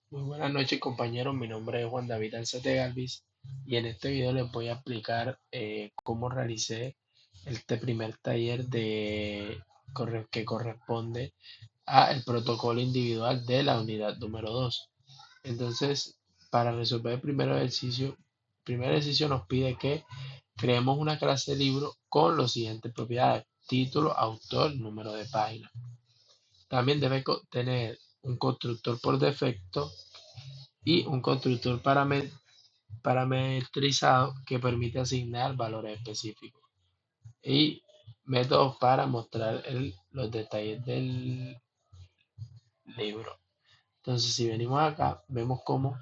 Muy buenas noches compañeros, mi nombre es Juan David Alzate Galvis y en este video les voy a explicar cómo realicé este primer taller que corresponde a el protocolo individual de la unidad número 2. Entonces, para resolver el primer ejercicio nos pide que creemos una clase de libro con los siguientes propiedades: título, autor, número de página. También debe tener un constructor por defecto y un constructor parametrizado que permite asignar valores específicos y métodos para mostrar los detalles del libro. Entonces, si venimos acá, vemos cómo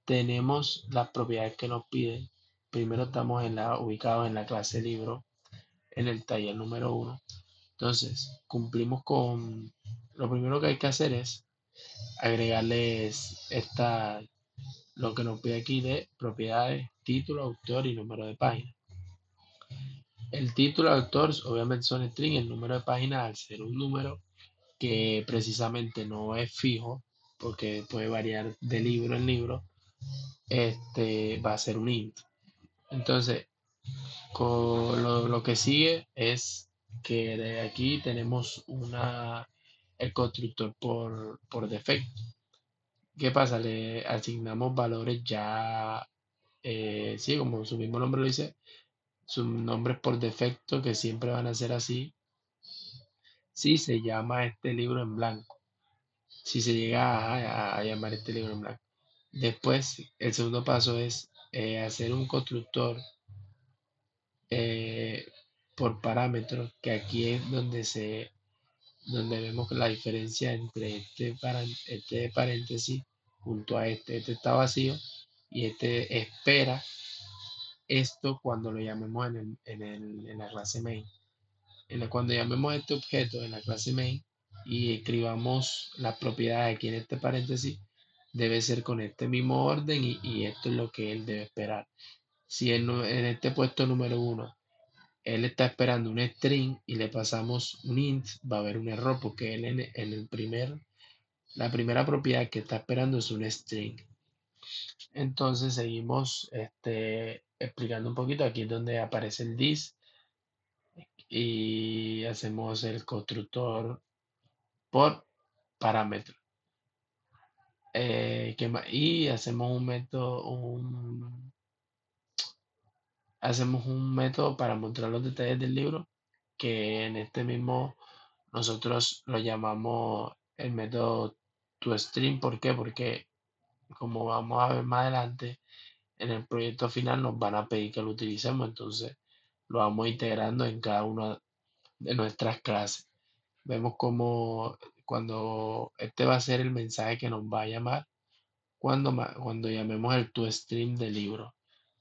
tenemos las propiedades que nos piden. Primero estamos ubicados en la clase libro, en el taller número 1. Entonces, cumplimos con... Lo primero que hay que hacer es agregarles lo que nos pide aquí de propiedades, título, autor y número de página. El título, autor, obviamente son string, el número de página al ser un número que precisamente no es fijo, porque puede variar de libro en libro, va a ser un int. Entonces, lo que sigue es que de aquí tenemos el constructor por defecto. ¿Qué pasa? Le asignamos valores ya, sí, como su mismo nombre lo dice, sus nombres por defecto que siempre van a ser así si se llama este libro en blanco, si se llega a llamar este libro en blanco. Después, el segundo paso es hacer un constructor eh, por parámetros, que aquí es donde vemos la diferencia entre este paréntesis junto a este está vacío y este espera esto cuando lo llamemos en la clase main. Cuando llamemos este objeto en la clase main y escribamos las propiedades aquí en este paréntesis, debe ser con este mismo orden y esto es lo que él debe esperar. Si en este puesto número 1 él está esperando un string y le pasamos un int, va a haber un error porque él la primera propiedad que está esperando es un string. Entonces seguimos explicando un poquito. Aquí es donde aparece el this y hacemos el constructor por parámetro. Y hacemos un método para mostrar los detalles del libro, que en este mismo nosotros lo llamamos el método toString. ¿Por qué? Porque como vamos a ver más adelante, en el proyecto final nos van a pedir que lo utilicemos, entonces lo vamos integrando en cada una de nuestras clases. Vemos como cuando este va a ser el mensaje que nos va a llamar cuando llamemos el toString del libro.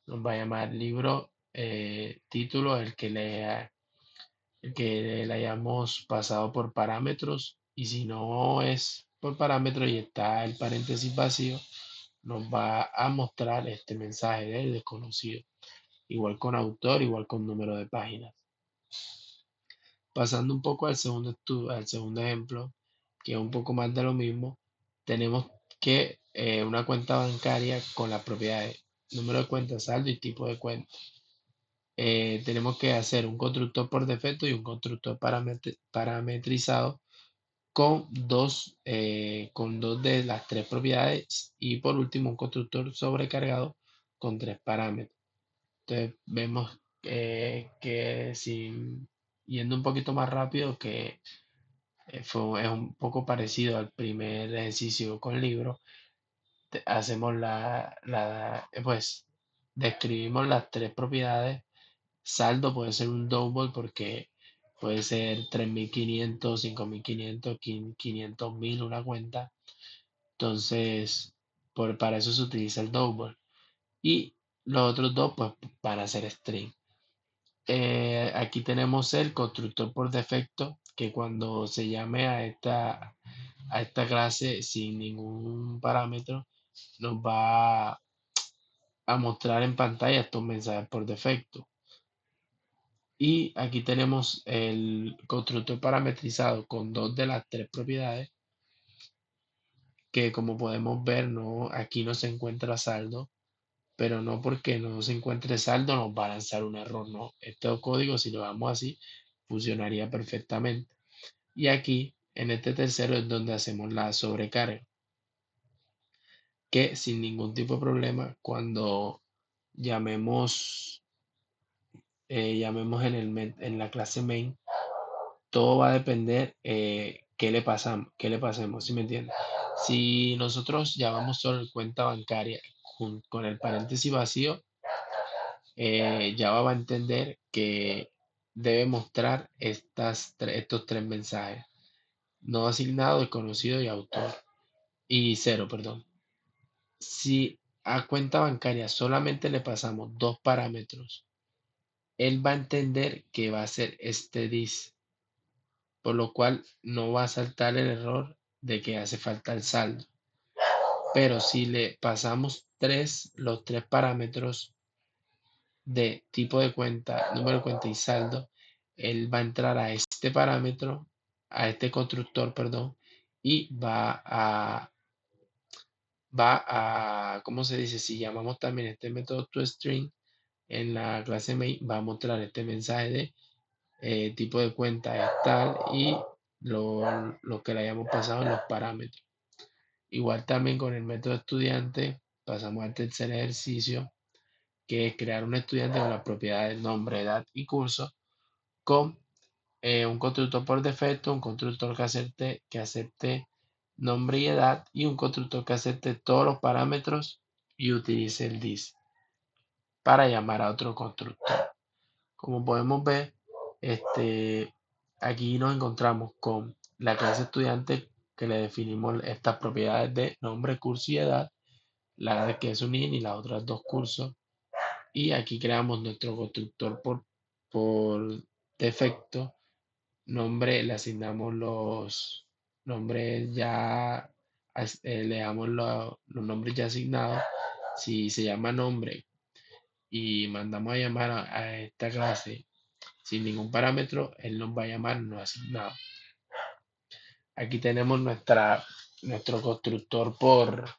Nos va a llamar libro, título, el que le hayamos pasado por parámetros, y si no es por parámetros y está el paréntesis vacío, nos va a mostrar este mensaje de desconocido. Igual con autor, igual con número de páginas. Pasando un poco al segundo ejemplo, que es un poco más de lo mismo, tenemos que una cuenta bancaria con las propiedades número de cuenta, saldo y tipo de cuenta. Tenemos que hacer un constructor por defecto y un constructor parametrizado con dos de las tres propiedades, y por último un constructor sobrecargado con tres parámetros. Entonces vemos que si yendo un poquito más rápido, que es un poco parecido al primer ejercicio con libro. Hacemos pues describimos las tres propiedades. Saldo puede ser un double porque puede ser 3.500, 5.500, 500.000 una cuenta. Entonces, para eso se utiliza el double. Y los otros dos, pues, van a ser string. Aquí tenemos el constructor por defecto, que cuando se llame a esta clase sin ningún parámetro, nos va a mostrar en pantalla estos mensajes por defecto. Y aquí tenemos el constructor parametrizado con dos de las tres propiedades, que como podemos ver, no, aquí no se encuentra saldo, pero no porque no se encuentre saldo nos va a lanzar un error, no. Este código, si lo damos así, funcionaría perfectamente. Y aquí, en este tercero, es donde hacemos la sobrecarga, que sin ningún tipo de problema, cuando llamemos, llamemos en la clase main, todo va a depender qué le pasemos, ¿sí me entiendes? Si nosotros llamamos solo cuenta bancaria con el paréntesis vacío, Java va a entender que debe mostrar estos tres mensajes: no asignado, desconocido y autor. Y cero, perdón. Si a cuenta bancaria solamente le pasamos dos parámetros, él va a entender que va a ser este dis, por lo cual no va a saltar el error de que hace falta el saldo. Pero si le pasamos los tres parámetros de tipo de cuenta, número de cuenta y saldo, él va a entrar a este parámetro, a este constructor, perdón, y ¿cómo se dice? Si llamamos también este método toString en la clase main, va a mostrar este mensaje de tipo de cuenta es tal y lo que le hayamos pasado en los parámetros. Igual también con el método estudiante, pasamos al tercer ejercicio, que es crear un estudiante con las propiedades nombre, edad y curso, con un constructor por defecto, un constructor que acepte nombre y edad, y un constructor que acepte todos los parámetros y utilice el this para llamar a otro constructor. Como podemos ver, aquí nos encontramos con la clase estudiante, que le definimos estas propiedades de nombre, curso y edad, la edad que es un int y las otras dos cursos. Y aquí creamos nuestro constructor por defecto. Nombre, le asignamos los nombres ya, le damos los nombres ya asignados. Si se llama nombre y mandamos a llamar a esta clase sin ningún parámetro, él nos va a llamar no asignado. Aquí tenemos nuestro constructor por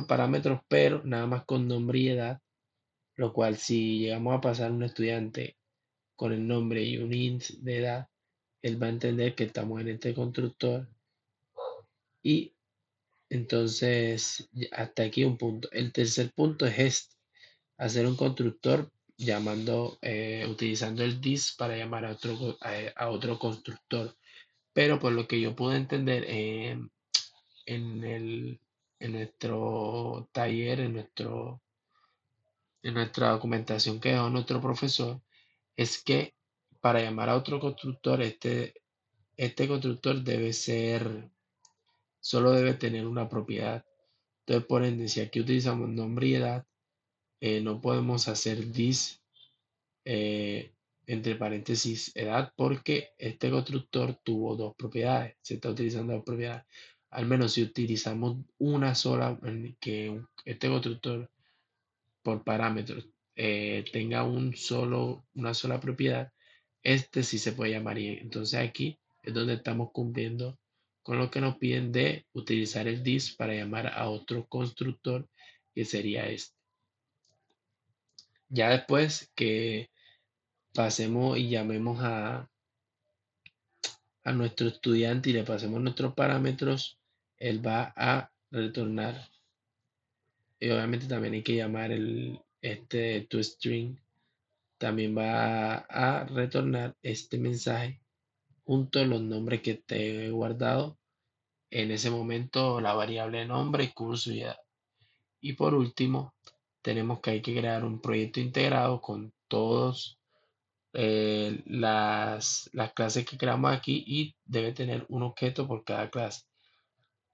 parámetros, pero nada más con nombre y edad, lo cual si llegamos a pasar un estudiante con el nombre y un int de edad, él va a entender que estamos en este constructor. Y entonces, hasta aquí un punto. El tercer punto es hacer un constructor utilizando el this para llamar a otro constructor. Pero por lo que yo pude entender en, el, en nuestro taller, en nuestra documentación que dejó nuestro profesor, es que para llamar a otro constructor, este constructor solo debe tener una propiedad. Entonces, por ende, si aquí utilizamos nombre y edad, no podemos hacer this entre paréntesis edad, porque este constructor tuvo dos propiedades, se está utilizando dos propiedades. Al menos si utilizamos una sola, que este constructor por parámetros tenga una sola propiedad, este sí se puede llamar int. Entonces aquí es donde estamos cumpliendo con lo que nos piden de utilizar el this para llamar a otro constructor, que sería este. Ya después que pasemos y llamemos a nuestro estudiante y le pasemos nuestros parámetros, él va a retornar. Y obviamente también hay que llamar este toString. También va a retornar este mensaje junto a los nombres que te he guardado en ese momento, la variable nombre, curso y edad. Y por último, tenemos que hay que crear un proyecto integrado con todos las clases que creamos aquí, y debe tener un objeto por cada clase.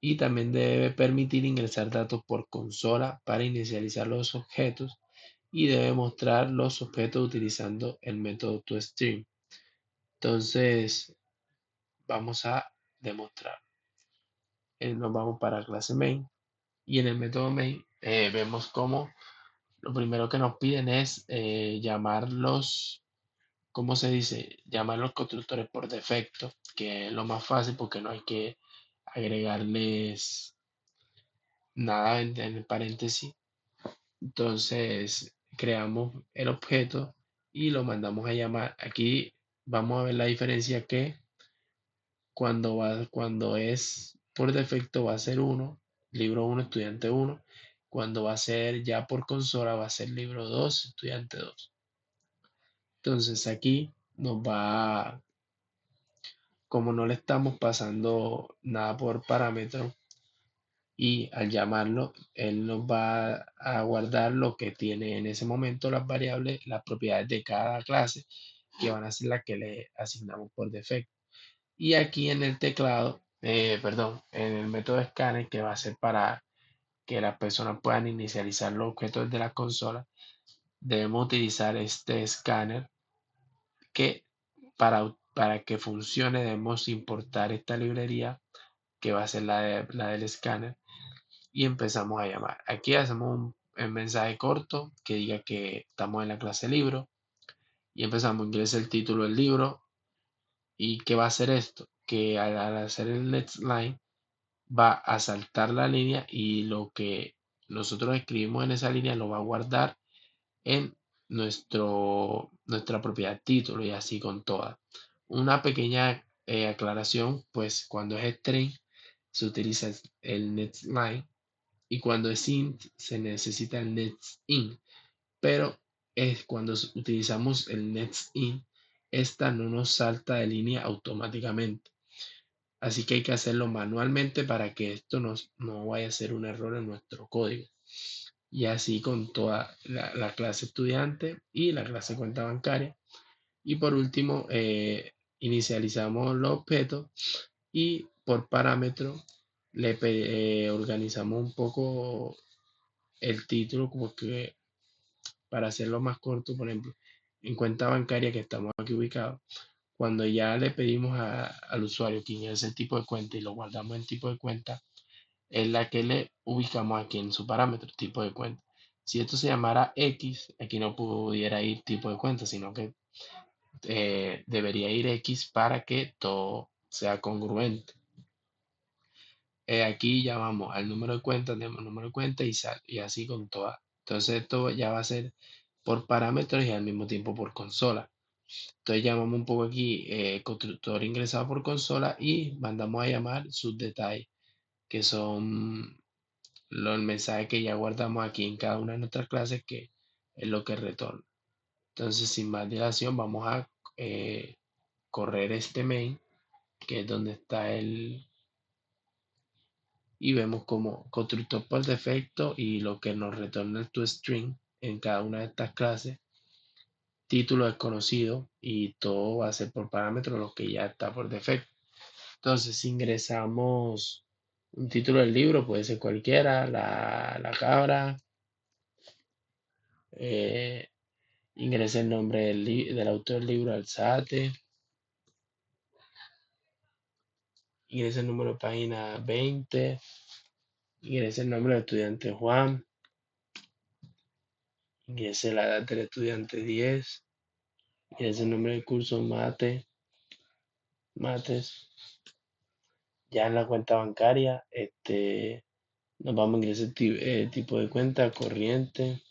Y también debe permitir ingresar datos por consola para inicializar los objetos, y debe mostrar los objetos utilizando el método toString. Entonces, vamos a demostrar. Nos vamos para clase main, y en el método main vemos cómo lo primero que nos piden es llamarlos. ¿Cómo se dice? Llamar los constructores por defecto, que es lo más fácil porque no hay que agregarles nada en el paréntesis. Entonces creamos el objeto y lo mandamos a llamar. Aquí vamos a ver la diferencia que cuando es por defecto va a ser uno, libro uno, estudiante uno. Cuando va a ser ya por consola va a ser libro 2, estudiante 2. Entonces aquí nos va, como no le estamos pasando nada por parámetro, y al llamarlo, él nos va a guardar lo que tiene en ese momento las variables, las propiedades de cada clase, que van a ser las que le asignamos por defecto. Y aquí en el teclado, perdón, en el método scanner, que va a ser para que las personas puedan inicializar los objetos de la consola, debemos utilizar este escáner que para que funcione debemos importar esta librería que va a ser la del escáner y empezamos a llamar. Aquí hacemos un mensaje corto que diga que estamos en la clase libro y empezamos, ingresa el título del libro. ¿Y qué va a hacer esto? Que al hacer el next line va a saltar la línea y lo que nosotros escribimos en esa línea lo va a guardar en nuestra propiedad título y así con todas. Una pequeña aclaración, pues cuando es string se utiliza el next line y cuando es int se necesita el next in, pero es cuando utilizamos el next in, esta no nos salta de línea automáticamente. Así que hay que hacerlo manualmente para que esto no vaya a ser un error en nuestro código. Y así con toda la clase estudiante y la clase cuenta bancaria. Y por último, inicializamos los objetos y por parámetro organizamos un poco el título, como que para hacerlo más corto, por ejemplo, en cuenta bancaria que estamos aquí ubicados, cuando ya le pedimos al usuario que ingrese el tipo de cuenta y lo guardamos en tipo de cuenta, es la que le ubicamos aquí en su parámetro, tipo de cuenta. Si esto se llamara X, aquí no pudiera ir tipo de cuenta, sino que debería ir X para que todo sea congruente. Aquí llamamos al número de cuenta, tenemos número de cuenta y sal, y así con todas. Entonces esto ya va a ser por parámetros y al mismo tiempo por consola. Entonces llamamos un poco aquí constructor ingresado por consola y mandamos a llamar sus detalles, que son los mensajes que ya guardamos aquí en cada una de nuestras clases, que es lo que retorna. Entonces, sin más dilación, vamos a correr este main, que es donde está y vemos como constructor por defecto y lo que nos retorna el toString en cada una de estas clases, título desconocido y todo va a ser por parámetro lo que ya está por defecto. Entonces, si ingresamos un título del libro, puede ser cualquiera, la cabra, eh, ingrese el nombre del autor del libro Alzate, ingrese el número de página 20, ingrese el nombre del estudiante Juan, ingrese la edad del estudiante 10, ingrese el nombre del curso mates. Ya en la cuenta bancaria, nos vamos a ingresar tipo de cuenta corriente,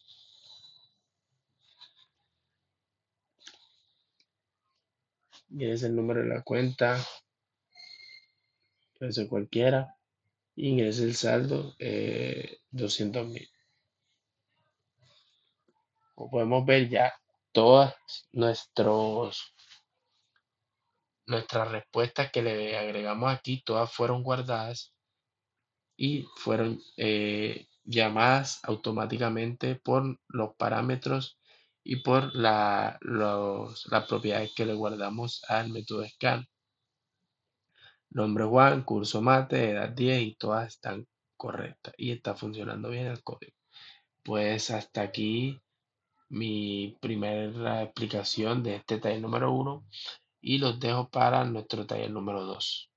ingrese el número de la cuenta, puede ser cualquiera, y ingrese el saldo 200.000. Como podemos ver ya, todas nuestras respuestas que le agregamos aquí, todas fueron guardadas y fueron llamadas automáticamente por los parámetros y por las propiedades que le guardamos al método scan. Nombre Juan, curso mate, edad 10 y todas están correctas y está funcionando bien el código. Pues hasta aquí mi primera explicación de este taller número 1 y los dejo para nuestro taller número 2.